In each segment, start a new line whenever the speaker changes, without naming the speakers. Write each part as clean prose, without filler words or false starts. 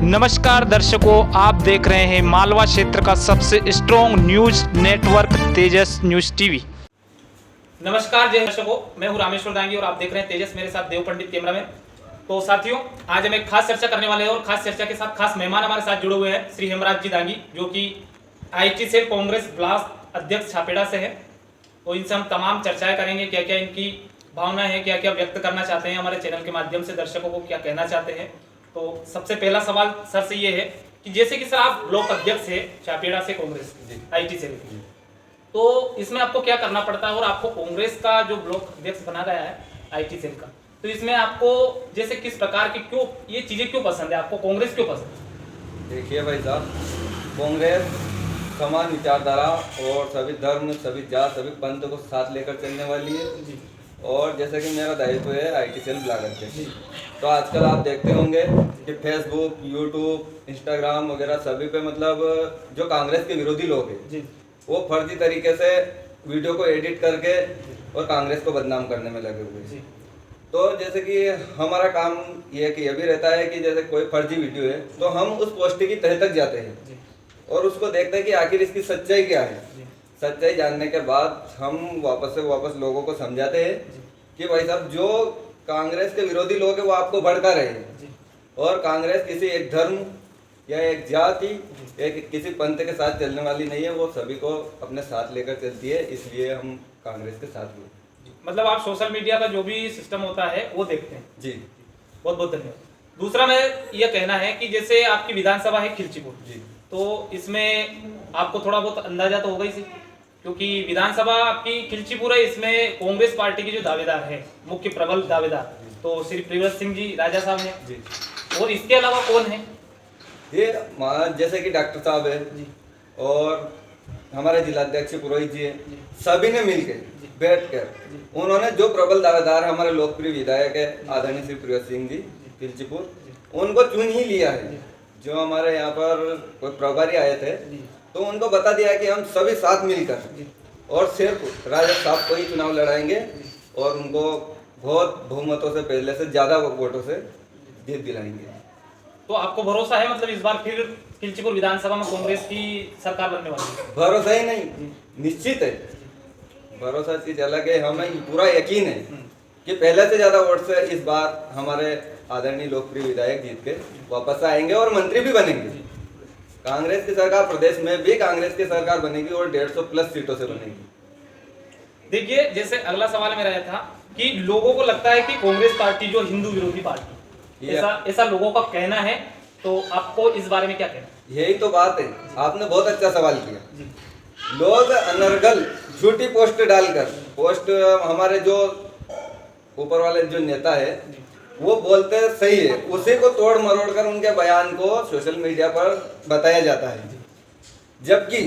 नमस्कार दर्शकों, आप देख रहे हैं मालवा क्षेत्र का सबसे स्ट्रॉन्ग न्यूज नेटवर्क तेजस न्यूज टीवी।
नमस्कार जय दर्शकों, मैं हूं रामेश्वर दांगी और आप देख रहे हैं तेजस। मेरे साथ देव पंडित कैमरा में। तो साथियों, आज हम एक खास चर्चा करने वाले हैं और खास चर्चा के साथ खास मेहमान हमारे साथ जुड़े हुए हैं श्री हेमराज जी दांगी, जो कि आईटी सेल कांग्रेस ब्लास्ट अध्यक्ष छापेड़ा से है। तो इनसे हम तमाम चर्चाएं करेंगे, क्या क्या इनकी भावना है, क्या क्या व्यक्त करना चाहते हैं, हमारे चैनल के माध्यम से दर्शकों को क्या कहना चाहते हैं। तो सबसे पहला सवाल सर से ये है कि जैसे कि सर आप ब्लॉक अध्यक्ष है छापेड़ा से कांग्रेस आईटी सेल, तो इसमें आपको क्या करना पड़ता है और आपको कांग्रेस का जो ब्लॉक अध्यक्ष बना गया है आईटी सेल का, तो इसमें आपको जैसे किस प्रकार की क्यों ये चीजें क्यों पसंद है, आपको कांग्रेस क्यों पसंद है?
देखिए भाई साहब, कांग्रेस समान विचारधारा और सभी धर्म, सभी जात, सभी पंथ को साथ लेकर चलने वाली है
जी।
और जैसे कि मेरा दायित्व है आईटी सेल ब्लॉक अध्यक्ष, तो आजकल आप देखते होंगे कि फेसबुक, यूट्यूब, इंस्टाग्राम वगैरह सभी पे मतलब जो कांग्रेस के विरोधी लोग हैं
जी।
वो फर्जी तरीके से वीडियो को एडिट करके और कांग्रेस को बदनाम करने में लगे हुए हैं। तो जैसे कि हमारा काम ये कि ये भी रहता है कि जैसे कोई फर्जी वीडियो है तो हम उस पोस्ट की तह तक जाते हैं और उसको देखते हैं कि आखिर इसकी सच्चाई क्या है। सच्चाई जानने के बाद हम वापस लोगों को समझाते हैं कि भाई साहब, जो कांग्रेस के विरोधी लोग हैं वो आपको भड़का रहे हैं और कांग्रेस किसी एक धर्म या एक जाति या किसी पंथ के साथ चलने वाली नहीं है, वो सभी को अपने साथ लेकर चलती है, इसलिए हम कांग्रेस के साथ हैं।
मतलब आप सोशल मीडिया का जो भी सिस्टम होता है वो देखते हैं?
जी,
बहुत बहुत धन्यवाद। दूसरा मैं यह कहना है कि जैसे आपकी विधानसभा है खिलचीपुर जी, तो इसमें आपको थोड़ा बहुत अंदाजा तो होगा ही सी, क्योंकि विधानसभा आपकी खिलचीपुर है, इसमें कांग्रेस पार्टी के जो दावेदार है, मुख्य प्रबल दावेदार, तो श्री प्रियव्रत सिंह जी राजा साहब हैं जी, और इसके अलावा कौन है?
ये जैसे कि डॉक्टर साहब है जी, और हमारे जिलाध्यक्ष पुरोहित जी हैं, सभी ने मिलकर बैठकर उन्होंने जो प्रबल दावेदार हमारे लोकप्रिय विधायक है आदरणीय श्री प्रियव्रत सिंह जी खिलचीपुर, उनको चुन ही लिया है। जो हमारे यहाँ पर कोई प्रभारी आए थे तो उनको बता दिया कि हम सभी साथ मिलकर और सिर्फ राजा साहब को ही चुनाव लड़ाएंगे और उनको बहुत बहुमतों से, पहले से ज्यादा वोटों से जीत दिलाएंगे।
तो आपको भरोसा है मतलब इस बार फिर खिलचीपुर विधानसभा में कांग्रेस की सरकार बनने वाली है?
भरोसा ही नहीं, निश्चित है। भरोसा चीज अलग है, हमें पूरा यकीन है कि पहले से ज्यादा वोट से इस बार हमारे आदरणीय लोकप्रिय विधायक जीत के वापस आएंगे और मंत्री भी बनेंगे। कांग्रेस की सरकार प्रदेश में भी कांग्रेस की सरकार बनेगी और 150 प्लस सीटों से बनेगी।
देखिए, जैसे अगला सवाल मेरा यह था कि लोगों को लगता है कि कांग्रेस पार्टी जो हिंदू विरोधी पार्टी, ऐसा लोगों का कहना है, तो आपको इस बारे में क्या कहना?
यही तो बात है, आपने बहुत अच्छा सवाल किया। लोग अनर्गल झूठी पोस्ट डालकर, पोस्ट हमारे जो ऊपर वाले जो नेता है वो बोलते सही है, उसी को तोड़ मरोड़ कर उनके बयान को सोशल मीडिया पर बताया जाता है, जबकि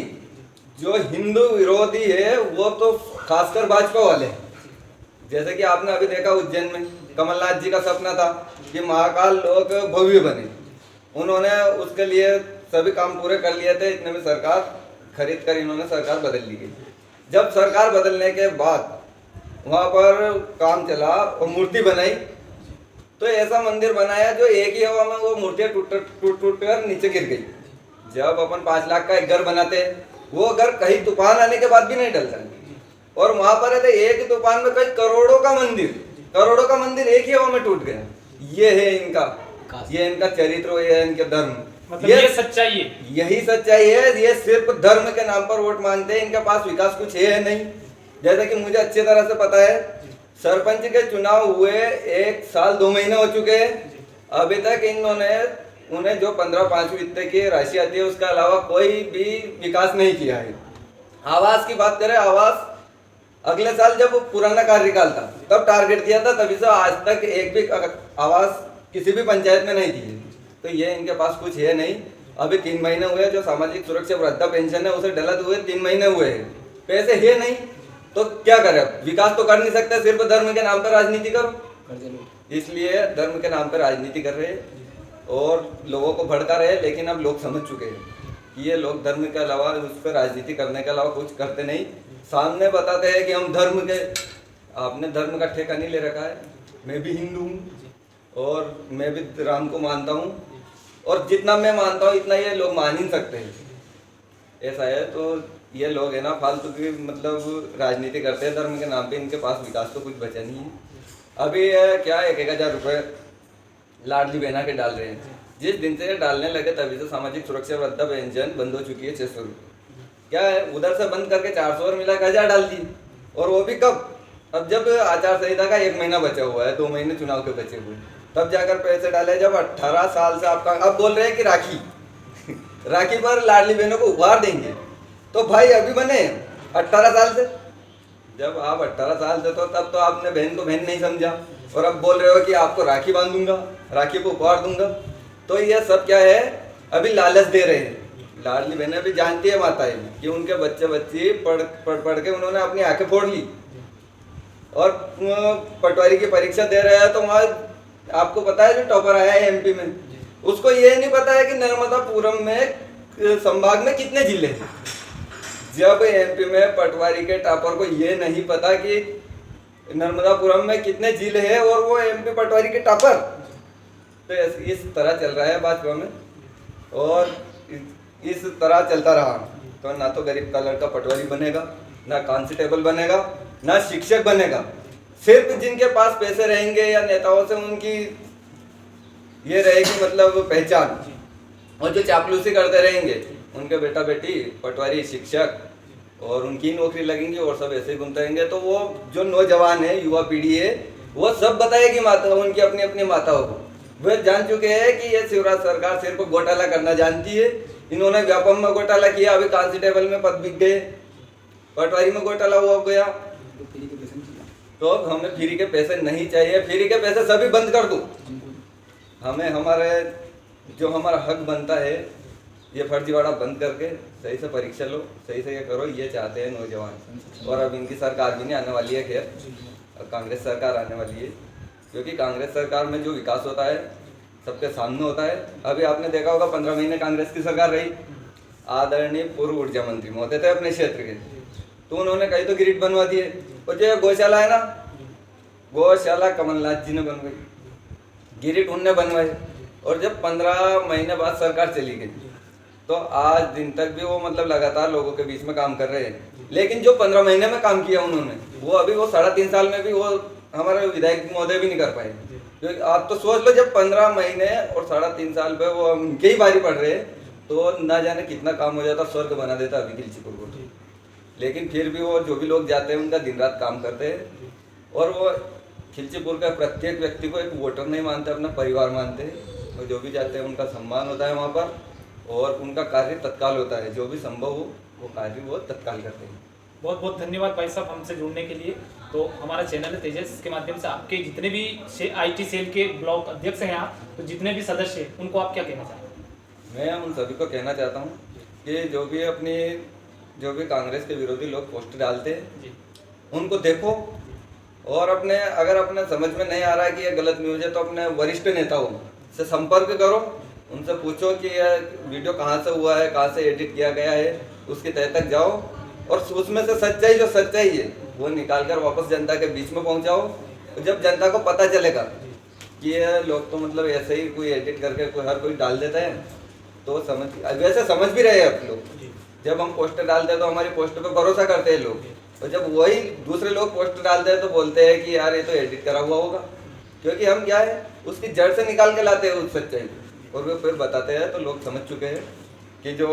जो हिंदू विरोधी है वो तो खासकर भाजपा वाले हैं। जैसे कि आपने अभी देखा उज्जैन में कमलनाथ जी का सपना था कि महाकाल लोक भव्य बने, उन्होंने उसके लिए सभी काम पूरे कर लिए थे, इतने में सरकार खरीद कर इन्होंने सरकार बदल ली गई। जब सरकार बदलने के बाद वहां पर काम चला और मूर्ति बनाई, तो ऐसा मंदिर बनाया जो एक ही हवा में वो मूर्तियां टूट कर नीचे गिर गई। जब अपन 5 लाख का एक घर बनाते हैं, वो घर कहीं तूफान आने के बाद भी नहीं डलता, और वहां पर है एक ही तूफान में कई करोड़ों का मंदिर एक ही हवा में टूट गया। ये है इनका चरित्र, ये है इनके धर्म,
मतलब ये सच्चाई है,
यही सच्चाई है। ये सिर्फ धर्म के नाम पर वोट मांगते हैं, इनके पास विकास कुछ है नहीं। जैसे कि मुझे अच्छी तरह से पता है, सरपंच के चुनाव हुए 1 साल 2 महीने हो चुके हैं, अभी तक उन्हें जो 15-5 वित्त की राशि आती है उसके अलावा कोई भी विकास नहीं किया है। आवास की बात करें, आवास अगले साल जब पुराना कार्यकाल था तब टारगेट दिया था, तभी से आज तक एक भी आवास किसी भी पंचायत में नहीं दी है। तो ये इनके पास कुछ है नहीं। अभी 3 महीने हुए, जो सामाजिक सुरक्षा वृद्धा पेंशन है उसे डलत हुए 3 महीने हुए हैं, पैसे है नहीं, तो क्या करें? विकास तो कर नहीं सकते, सिर्फ धर्म के नाम पर राजनीति करो। इसलिए धर्म के नाम पर राजनीति कर रहे हैं और लोगों को भड़का रहे हैं, लेकिन अब लोग समझ चुके हैं कि ये लोग धर्म के अलावा, उस पर राजनीति करने के अलावा कुछ करते नहीं। सामने बताते हैं कि हम धर्म के, आपने धर्म का ठेका नहीं ले रखा है। मैं भी हिंदू हूँ और मैं भी राम को मानता हूँ, और जितना मैं मानता हूँ इतना ये लोग मान ही नहीं सकते हैं। ऐसा है। तो ये लोग है ना फालतू की मतलब राजनीति करते हैं धर्म के नाम पे, इनके पास विकास तो कुछ बचा नहीं है। अभी क्या 1,000 रुपये लाडली बहना के डाल रहे हैं, जिस दिन से डालने लगे तभी से सामाजिक सुरक्षा वृद्धा पेंशन बंद हो चुकी है 600 रुपये। क्या है, उधर से बंद करके 400 और मिला 1,000 डाल दी, और वो भी कब? अब जब आचार संहिता का 1 महीना बचा हुआ है, 2 महीने चुनाव के बचे हुए, तब जाकर पैसे डाले। जब 18 साल से आपका, अब बोल रहे हैं कि राखी राखी पर लाडली बहनों को उपहार देंगे, तो भाई अभी बने 18 साल से। जब आप 18 साल से तो तब तो आपने बहन को बहन नहीं समझा, और अब बोल रहे हो कि आपको राखी बांधूंगा, राखी को उपहार दूंगा। तो ये सब क्या है, अभी लालच दे रहे हैं। लाडली बहनें भी जानती है माताएं कि उनके बच्चे बच्ची पढ़ के उन्होंने अपनी आंखें फोड़ ली, और पटवारी की परीक्षा दे रहे हैं तो वहाँ आपको पता है जो टॉपर आया है एमपी में, उसको ये नहीं पता है कि नर्मदापुरम में संभाग में कितने जिले हैं। जब एमपी में पटवारी के टॉपर को ये नहीं पता कि नर्मदापुरम में कितने जिले हैं, और वो एमपी पटवारी के टॉपर, तो इस तरह चल रहा है भाजपा में। और इस तरह चलता रहा तो ना तो गरीब का लड़का पटवारी बनेगा, ना कांस्टेबल बनेगा, ना शिक्षक बनेगा। सिर्फ जिनके पास पैसे रहेंगे या नेताओं से उनकी ये रहेगी मतलब पहचान, और जो चापलूसी करते रहेंगे उनके बेटा बेटी पटवारी शिक्षक, और उनकी नौकरी लगेंगी और सब ऐसे घूमते रहेंगे। तो वो जो नौजवान है, युवा पीढ़ी है, वो सब बताएगी माता उनकी अपनी अपनी माताओं को। वे जान चुके हैं कि ये शिवराज सरकार सिर्फ घोटाला करना जानती है। इन्होंने व्यापम में घोटाला किया, अभी कांस्टेबल में पद बिक गए, पटवारी में घोटाला हो गया। तो हमें फ्री के पैसे नहीं चाहिए, फ्री के पैसे सभी बंद कर दो। हमें हमारे जो हमारा हक बनता है, ये फर्जीवाड़ा बंद करके सही से परीक्षा लो, सही से ये करो, ये चाहते हैं नौजवान। और अब इनकी सरकार भी नहीं आने वाली है, खैर अब कांग्रेस सरकार आने वाली है, क्योंकि कांग्रेस सरकार में जो विकास होता है सबके सामने होता है। अभी आपने देखा होगा 15 महीने कांग्रेस की सरकार रही, आदरणीय पूर्व ऊर्जा मंत्री महोदय थे अपने क्षेत्र के, तो उन्होंने कई तो ग्रिड बनवा दिए। और जो गौशाला है ना, गौशाला कमलनाथ जी ने बनवाई, ग्रिड उनने बनवाए। और जब 15 महीने बाद सरकार चली गई तो आज दिन तक भी वो मतलब लगातार लोगों के बीच में काम कर रहे हैं। लेकिन जो 15 महीने में काम किया उन्होंने, वो अभी वो 3.5 साल में भी वो हमारे विधायक महोदय भी नहीं कर पाए। क्योंकि आप तो सोच लो, जब 15 महीने और 3.5 साल पे वो उनके ही बारी पड़ रहे हैं, तो ना जाने कितना काम हो जाता, स्वर्ग बना देता अभी खिलचीपुर को। लेकिन फिर भी वो जो भी लोग जाते हैं उनका दिन रात काम करते हैं, और वो खिलचीपुर का प्रत्येक व्यक्ति को एक वोटर नहीं मानते, अपना परिवार मानते हैं। और जो भी जाते हैं उनका सम्मान होता है वहाँ पर, और उनका कार्य तत्काल होता है। जो भी संभव हो वो कार्य वो तत्काल करते हैं।
बहुत बहुत धन्यवाद भाई साहब हमसे जुड़ने के लिए। तो हमारा चैनल है तेजस, के माध्यम से आपके जितने भी IT सेल के ब्लॉक अध्यक्ष हैं आप, तो जितने भी सदस्य हैं उनको आप क्या कहना चाहेंगे?
मैं उन सभी को कहना चाहता हूँ कि जो भी कांग्रेस के विरोधी लोग पोस्ट डालते हैं उनको देखो, और अगर अपने समझ में नहीं आ रहा है कि ये गलत न्यूज़ है तो अपने वरिष्ठ नेताओं से संपर्क करो, उनसे पूछो कि यह वीडियो कहाँ से हुआ है, कहाँ से एडिट किया गया है, उसके तह तक जाओ, और उसमें से सच्चाई जो सच्चाई है वो निकाल कर वापस जनता के बीच में पहुँचाओ। जब जनता को पता चलेगा कि ये लोग तो मतलब ऐसे ही कोई एडिट करके हर कोई डाल देता है, तो वैसे समझ भी रहे हैं अब लोग। जब हम पोस्टर डालते हैं तो हमारी पोस्टर पे भरोसा करते हैं लोग, और जब वही दूसरे लोग पोस्टर डालते हैं तो बोलते हैं कि यार ये तो एडिट करा हुआ होगा। क्योंकि हम क्या है, उसकी जड़ से निकाल के लाते हैं उस सच्चाई को, और वो फिर बताते हैं। तो लोग समझ चुके हैं कि जो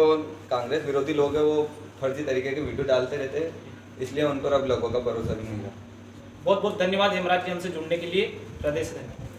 कांग्रेस विरोधी लोग हैं वो फर्जी तरीके के वीडियो डालते रहते हैं, इसलिए उन पर अब लोगों का भरोसा भी नहीं है।
बहुत बहुत धन्यवाद हेमराज जी हमसे जुड़ने के लिए। प्रदेश धन्यवाद।